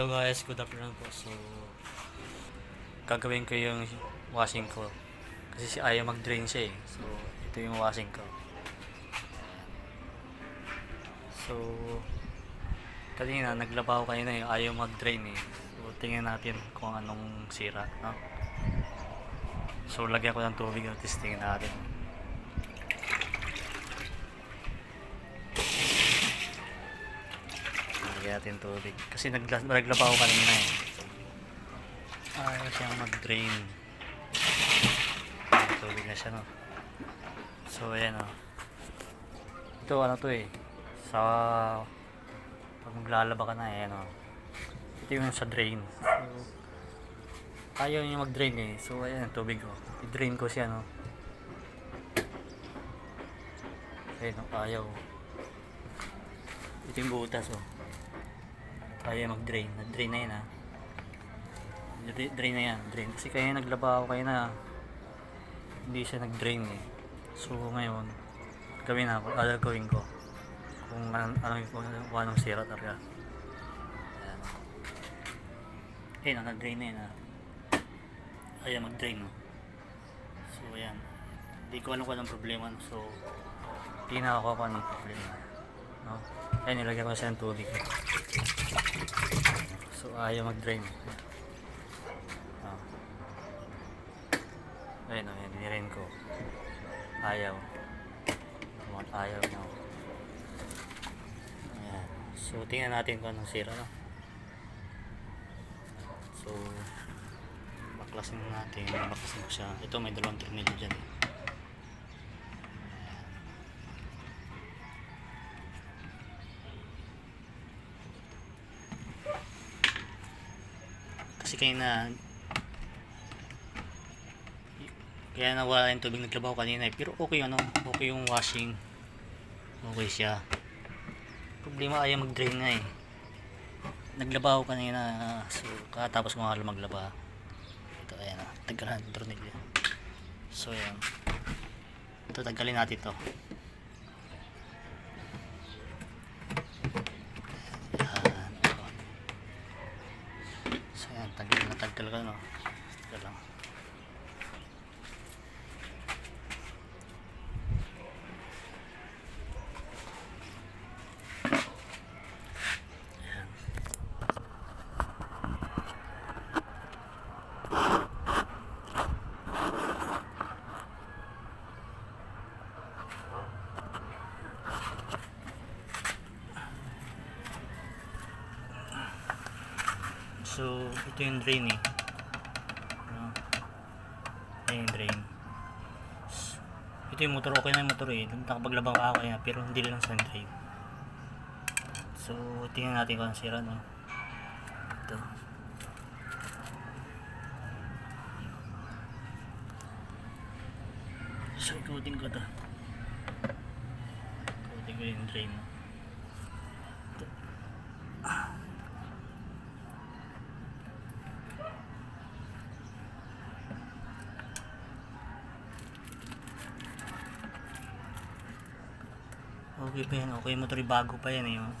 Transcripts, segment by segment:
Hello guys, good afternoon po. So, gagawin ko yung washing ko. Kasi ayaw mag-drain siya eh. So, ito yung washing ko. So, kanina, naglaba ko kanina eh. Ayaw mag-drain eh. So, tingnan natin kung anong sira. No? So, lagyan ko ng tubig at tingnan natin. Lagyan natin tubig. Kasi naglaba ko kanina eh. Ayaw siyang mag-drain. Tubig na siya no. So ayan o. Ito ano to eh. Sa pag maglalaba ka na ayan o. Ito yung sa drain. So ayaw niya mag-drain eh. So ayan ang tubig ko. I-drain ko siya no. Ayan o, ayaw. Ito yung butas o. Ayaw mag-drain. Nag-drain na yan ha. Drain na yan. Drain. Kasi kaya naglaba ako kaya na hindi siya nag-drain eh. So ngayon gagawin ko kung anong sira talaga. Ayan nag-drain na yan ayaw mag-drain no? So ayan hindi ko alam kung anong problema no? So tingnan ako kung anong problema no? Ayan nilagyan ko siya ng tubig so ayaw mag-drain ayun o, nirain ko ayaw no. Ayan. So tingnan natin kung anong sira no? So baklasin natin ko siya. Ito may dalawang tornilyo dyan kasi kaya nawala yung tubig naglabaw kanina eh. Pero okay okay yung washing. Okay siya. Problema ayaw mag-drain nga eh. Naglabaw kanina. So katapos ko nga maglaba. Ito ayan tanggalan ng tornilyo. So ayan. Ito tanggalin natin to. Ayan. So ayan tanggal ka no. Tanggal lang. So, ito yung drain eh. Ayan yung drain. Ito yung motor. Okay na yung motor eh. Nakapaglabang ka kaya pero hindi lang sa drain. So, tingnan natin kung ang sira no. Ito. So, ikutin ko ito. Ikutin ko yung drain no. Ito. Okay pa yan. Okay motor bago pa yan eh. Ayan,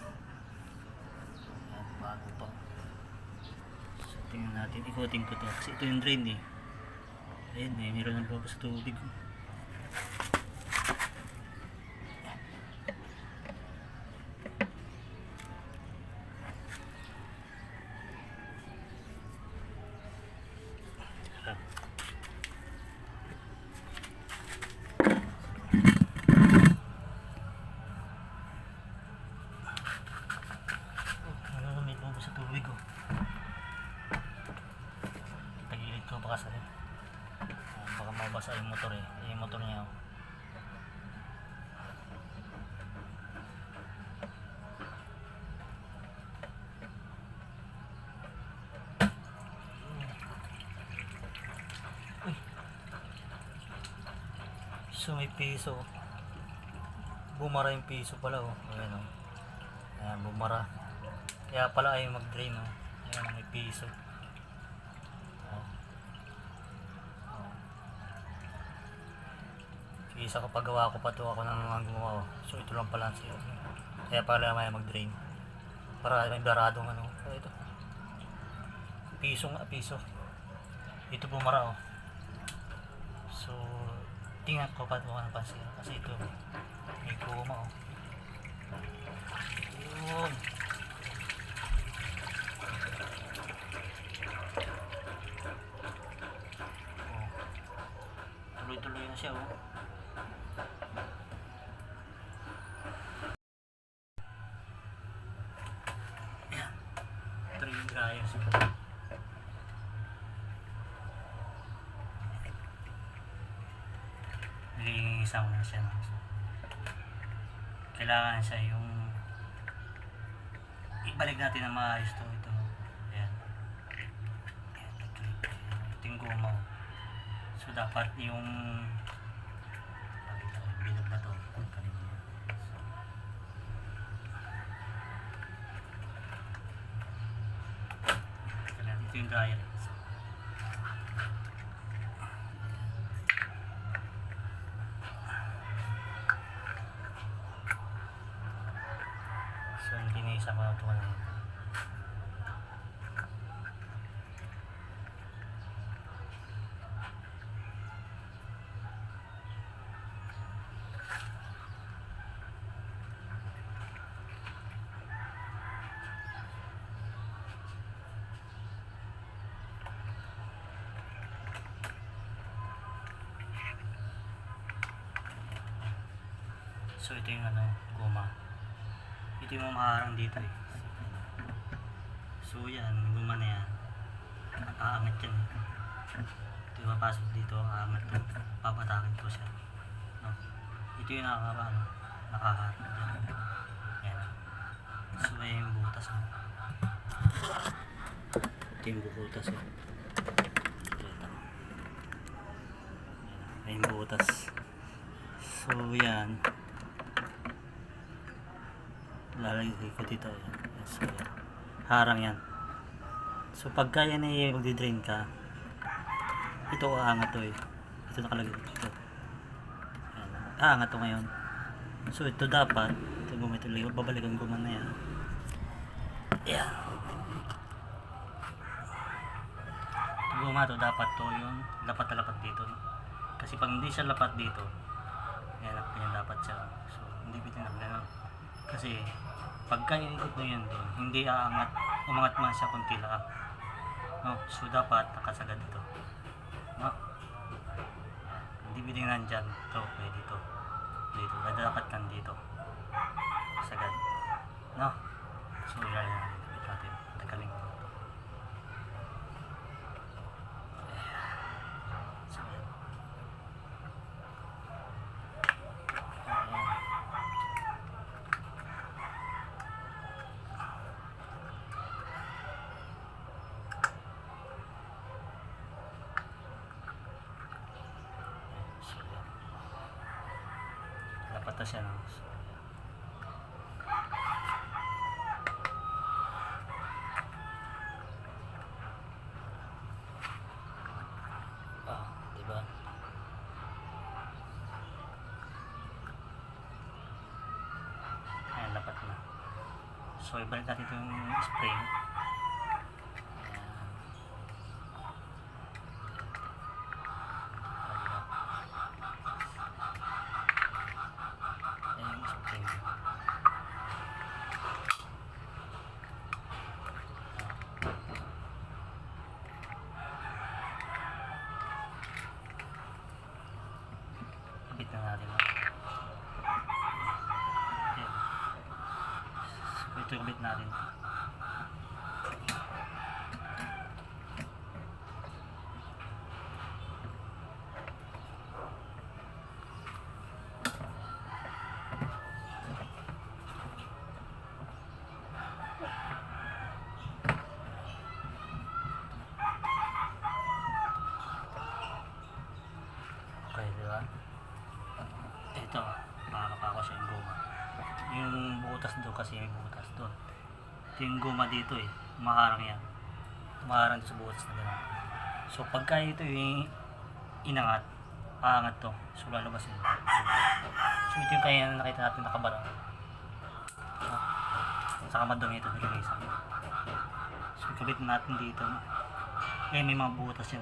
bago pa. So tingnan natin. Ikutin ko to. Kasi ito yung drain eh. Ayan eh. Meron ng lumabas sa tubig. Sa tubig oh. Tagilid ko baka baka mabasa yung motor eh. Yung motor niya oh. Uy. So may piso. Bumara yung piso pala oh. Ayan oh. Ayan bumara. Kaya pala ayaw mag-drain oh. Ayan may piso. Isa kapag gawa ko pa to ako nang gumawa. So ito lang pala siya. Kaya pala may mag-drain. Para may baradong ano. Ito. piso nga, piso. Ito bumara oh. So, tingnan ko pa ito ng pansira kasi ito may goma oh. Yun. Oh. Tuloy-tuloy na siya oh. Ayan. Ito rin yung dryers. Nililinisan ko na siya. Kailangan siya yung ibalik natin na maayos ito. Ayan. Ito yung goma. So dapat yung bilog na ito. Ito yung dryer. So hindi sa mga ito kanina. So ito yung goma. Ito yung maharang dito eh. So yan, guma na yan. Aangat yan eh. Ito yung mapasok dito, aangat to. Papatakin to siya. No? Ito yung nakaharap dyan. Yan. So yan yung butas oh. Ito yung butas oh. Yan yung butas. So yan. Lalagay ko dito yan. So, yan. Harang yan. So pagka yan ay magdi-drain ka, ito aangat to eh. Ito nakalagay dito. Yan. Aangat to ngayon. So ito dapat ito gumituloy. Babalik ang guma na yan. Yan. Ito guma to dapat to yung lapat na lapat dito. Kasi pag hindi siya lapat dito, yan dapat siya. So hindi bitin na gano'n. Kasi pagka inikot mo yan doon, hindi aangat, umangat man siya kunti lang. No? So dapat nakasagad dito. No? Hindi pwedeng nandyan. Ito, pwede dito. Dito. Dapat nandito. Sagad. No? So yan natin. Tagaling. So yan. Dapat na siya no? Diba? Ayan, dapat na. So ibalik natin ito yung spring. Kapit na natin. So ito yung kapit natin. Okay, diba? Ito, makakapa ko siya yung goma. Yung butas doon kasi may butas doon. Ito yung goma dito eh. Maharang yan. Maharang sa butas na gano'n. So pagka ito yung inangat, aangat to. So lalabas yun. So ito yung kaya nakita natin nakabara. Saka madumi ito nilagay sa akin. So Ikabit natin dito. Eh, may mga butas yan.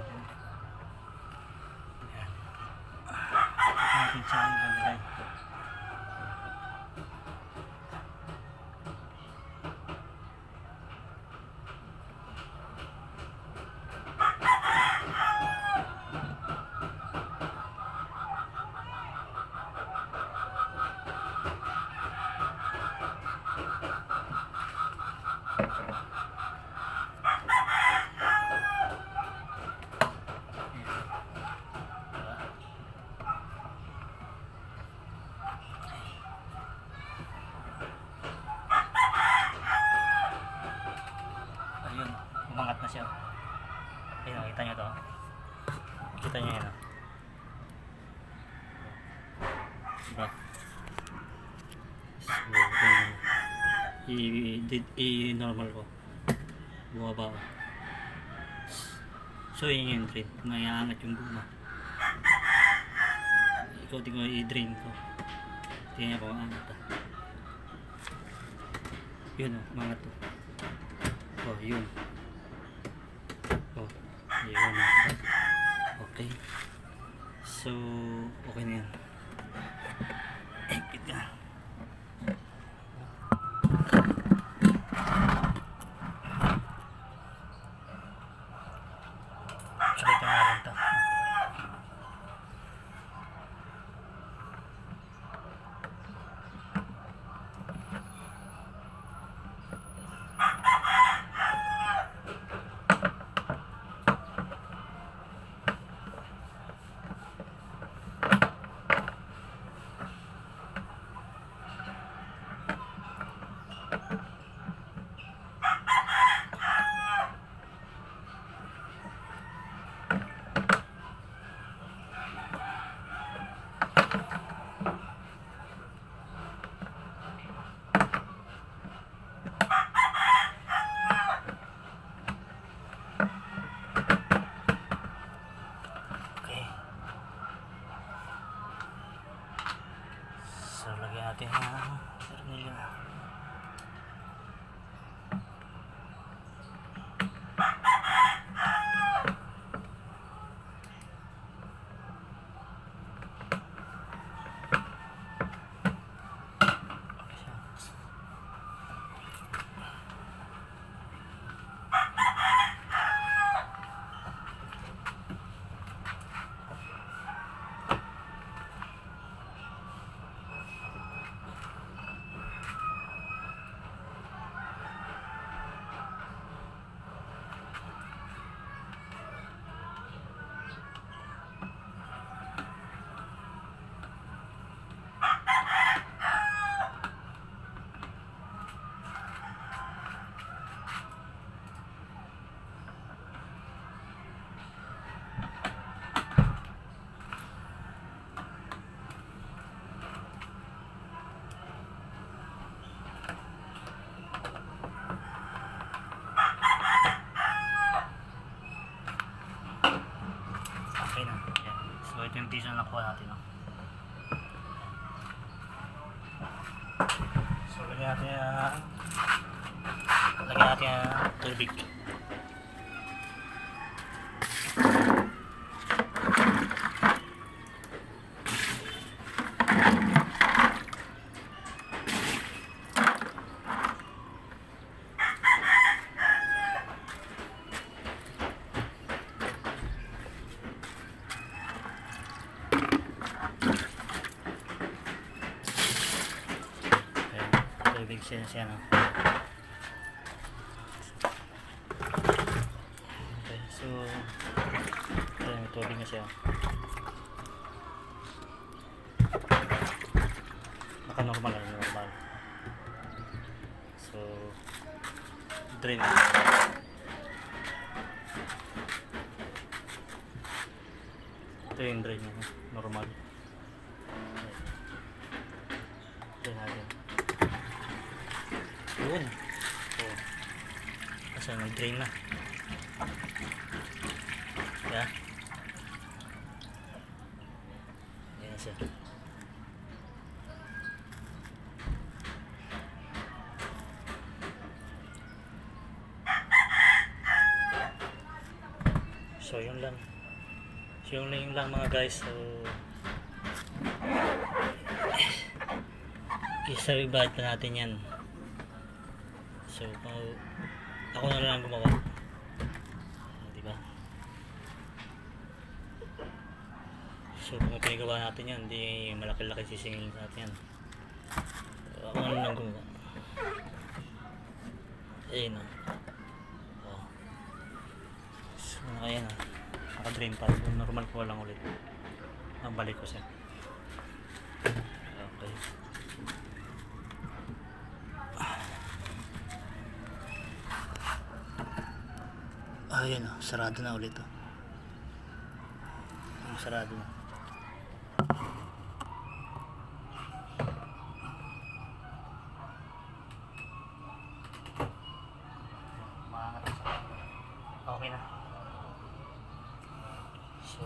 Ayan. Natin siya ilalagay. Ayun, umangat na siya. Ayun, kita nyo to. Kita nyo yan. Diba? So, i-normal ko. Bumaba ko. So, yun yung drain. May aangat yung guma. Ikaw din ko i-drain ko. Tingnan ko ang angat. Yun o, umangat to. Oh, yun. Oh, yun. Okay. So, okay na yan. Ekit ka. Sakit na nga rin ito. So, lagyan natin ang tornilyo. Okay na. Yan. So, ito yung piso na nakuha natin. No? So, lagyan natin ang tubig. Tubig siya, no? Okay, so ito yung tubig na siya. Naka-normal lang, normal. So, drain. Ito yung drain niya, normal. Drain natin. Yun. So, kasi nag-drain na. Yeah. Yan siya. So yun lang. So yun lang mga guys. So isa-ibad pa natin yan. So ako na lang gumawa. Diba? So kung pinagawa natin yan, hindi malaki-laki sisingilin natin yan. So, ako na lang gumawa. Ayun o. Oh. So ayan o. Naka-drain pad. Normal ko lang ulit. Nabalik ko siya. Okay. Ayan o. Sarado na ulit o. Sarado na. Okay na. So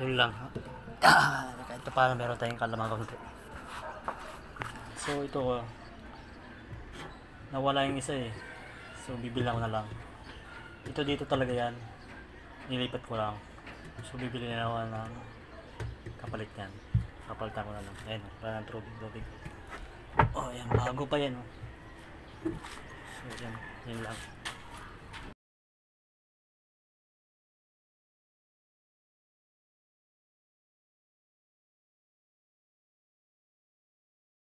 yun lang. Kahit pa paano meron tayong kalamang konti. So ito nawala yung isa eh. So bibilang ko na lang. Ito dito talaga yan. Nilipat ko lang. So bibili na ako ng kapalit yan. Kapalitan ko na lang. Ayan, para ng tubig. Oh, ayan, bago pa yan. Oh. So yan lang.